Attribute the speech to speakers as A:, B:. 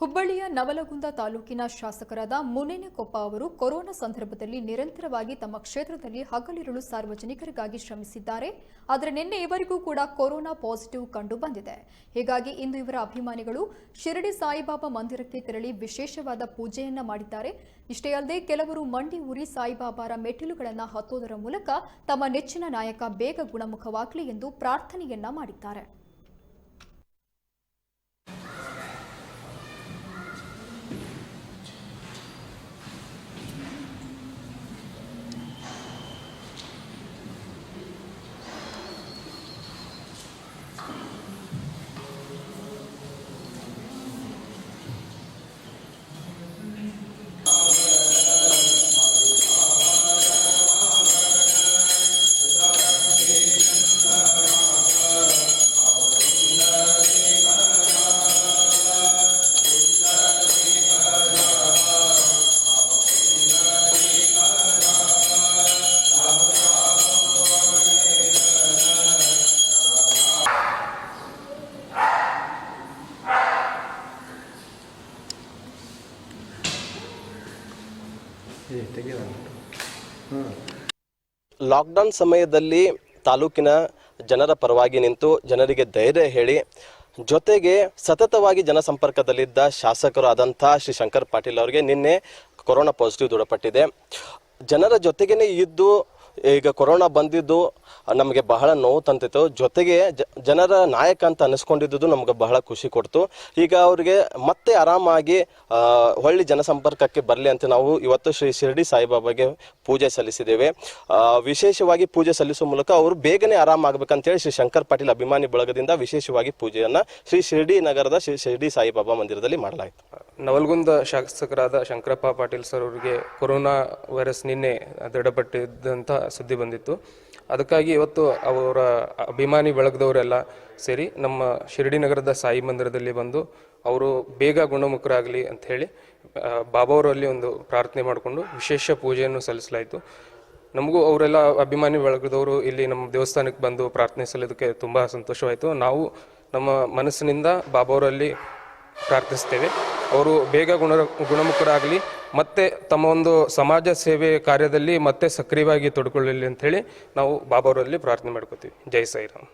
A: ಹುಬ್ಬಳ್ಳಿಯ ನವಲಗುಂದ ತಾಲೂಕಿನ ಶಾಸಕರಾದ ಮುನೇನಕೊಪ್ಪ ಅವರು ಕೊರೋನಾ ಸಂದರ್ಭದಲ್ಲಿ ನಿರಂತರವಾಗಿ ತಮ್ಮ ಕ್ಷೇತ್ರದಲ್ಲಿ ಹಗಲಿರುಳು ಸಾರ್ವಜನಿಕರಿಗಾಗಿ ಶ್ರಮಿಸಿದ್ದಾರೆ. ಆದರೆ ನಿನ್ನೆ ಇವರಿಗೂ ಕೂಡ ಕೊರೋನಾ ಪಾಸಿಟಿವ್ ಕಂಡು ಬಂದಿದೆ. ಹೀಗಾಗಿ ಇಂದು ಇವರ ಅಭಿಮಾನಿಗಳು ಶಿರಡಿ ಸಾಯಿಬಾಬಾ ಮಂದಿರಕ್ಕೆ ತೆರಳಿ ವಿಶೇಷವಾದ ಪೂಜೆಯನ್ನ ಮಾಡಿದ್ದಾರೆ. ಇಷ್ಟೇ ಅಲ್ಲದೆ ಕೆಲವರು ಮಂಡಿ ಊರಿ ಸಾಯಿಬಾಬಾರ ಮೆಟ್ಟಿಲುಗಳನ್ನು ಹತ್ತೋದರ ಮೂಲಕ ತಮ್ಮ ನೆಚ್ಚಿನ ನಾಯಕ ಬೇಗ ಗುಣಮುಖವಾಗಲಿ ಎಂದು ಪ್ರಾರ್ಥನೆಯನ್ನ ಮಾಡಿದ್ದಾರೆ.
B: ಲಾಕ್ಡೌನ್ ಸಮಯದಲ್ಲಿ ತಾಲೂಕಿನ ಜನರ ಪರವಾಗಿ ನಿಂತು ಜನರಿಗೆ ಧೈರ್ಯ ಹೇಳಿ ಜೊತೆಗೆ ಸತತವಾಗಿ ಜನಸಂಪರ್ಕದಲ್ಲಿದ್ದ ಶಾಸಕರು ಆದಂಥ ಶ್ರೀ ಶಂಕರ್ ಪಾಟೀಲ್ ಅವರಿಗೆ ನಿನ್ನೆ ಕೊರೋನಾ ಪಾಸಿಟಿವ್ ದೃಢಪಟ್ಟಿದೆ. ಜನರ ಜೊತೆಗೇನೆ ಇದ್ದು ಈಗ ಕೊರೋನಾ ಬಂದಿದ್ದು ನಮಗೆ ಬಹಳ ನೋವು ತಂತಿತ್ತು. ಜೊತೆಗೆ ಜನರ ನಾಯಕ ಅಂತ ಅನಿಸ್ಕೊಂಡಿದ್ದು ನಮ್ಗೆ ಬಹಳ ಖುಷಿ ಕೊಡ್ತು. ಈಗ ಅವರಿಗೆ ಮತ್ತೆ ಆರಾಮಾಗಿ ಹೊಳ್ಳಿ ಜನಸಂಪರ್ಕಕ್ಕೆ ಬರಲಿ ಅಂತ ನಾವು ಇವತ್ತು ಶ್ರೀ ಶಿರಡಿ ಸಾಯಿಬಾಬಾಗೆ ಪೂಜೆ ಸಲ್ಲಿಸಿದ್ದೇವೆ. ವಿಶೇಷವಾಗಿ ಪೂಜೆ ಸಲ್ಲಿಸುವ ಮೂಲಕ ಅವರು ಬೇಗನೆ ಆರಾಮಾಗಬೇಕಂತೇಳಿ ಶ್ರೀ ಶಂಕರ್ ಪಾಟೀಲ್ ಅಭಿಮಾನಿ ಬಳಗದಿಂದ ವಿಶೇಷವಾಗಿ ಪೂಜೆಯನ್ನ ಶ್ರೀ ಶಿರಡಿ ನಗರದ ಶ್ರೀ ಶಿರಡಿ ಸಾಯಿಬಾಬಾ ಮಂದಿರದಲ್ಲಿ ಮಾಡಲಾಯಿತು.
C: ನವಲಗುಂದ ಶಾಸಕರಾದ ಶಂಕರಪ್ಪ ಪಾಟೀಲ್ ಸರ್ ಅವರಿಗೆ ಕೊರೋನಾ ವೈರಸ್ ನಿನ್ನೆ ದೃಢಪಟ್ಟಿದ್ದಂಥ ಸುದ್ದಿ ಬಂದಿತ್ತು. ಅದಕ್ಕಾಗಿ ಇವತ್ತು ಅವರ ಅಭಿಮಾನಿ ಬಳಗದವರೆಲ್ಲ ಸೇರಿ ನಮ್ಮ ಶಿರಡಿ ನಗರದ ಸಾಯಿ ಮಂದಿರದಲ್ಲಿ ಬಂದು ಅವರು ಬೇಗ ಗುಣಮುಖರಾಗಲಿ ಅಂತ ಹೇಳಿ ಬಾಬಾವರಲ್ಲಿ ಒಂದು ಪ್ರಾರ್ಥನೆ ಮಾಡಿಕೊಂಡು ವಿಶೇಷ ಪೂಜೆಯನ್ನು ಸಲ್ಲಿಸಲಾಯಿತು. ನಮಗೂ ಅವರೆಲ್ಲ ಅಭಿಮಾನಿ ಬಳಗದವರು ಇಲ್ಲಿ ನಮ್ಮ ದೇವಸ್ಥಾನಕ್ಕೆ ಬಂದು ಪ್ರಾರ್ಥನೆ ಸಲ್ಲಿಸೋದಕ್ಕೆ ತುಂಬ ಸಂತೋಷವಾಯಿತು. ನಾವು ನಮ್ಮ ಮನಸ್ಸಿನಿಂದ ಬಾಬಾವರಲ್ಲಿ ಪ್ರಾರ್ಥಿಸ್ತೇವೆ. ಅವರು ಬೇಗ ಗುಣಮುಖರಾಗಲಿ ಮತ್ತೆ ತಮ್ಮ ಒಂದು ಸಮಾಜ ಸೇವೆ ಕಾರ್ಯದಲ್ಲಿ ಮತ್ತೆ ಸಕ್ರಿಯವಾಗಿ ತೊಡ್ಕೊಳ್ಳಲಿ ಅಂತ ಹೇಳಿ ನಾವು ಬಾಬಾವರಲ್ಲಿ ಪ್ರಾರ್ಥನೆ ಮಾಡ್ಕೋತೀವಿ. ಜೈ ಸಾಯಿರಾಮ್.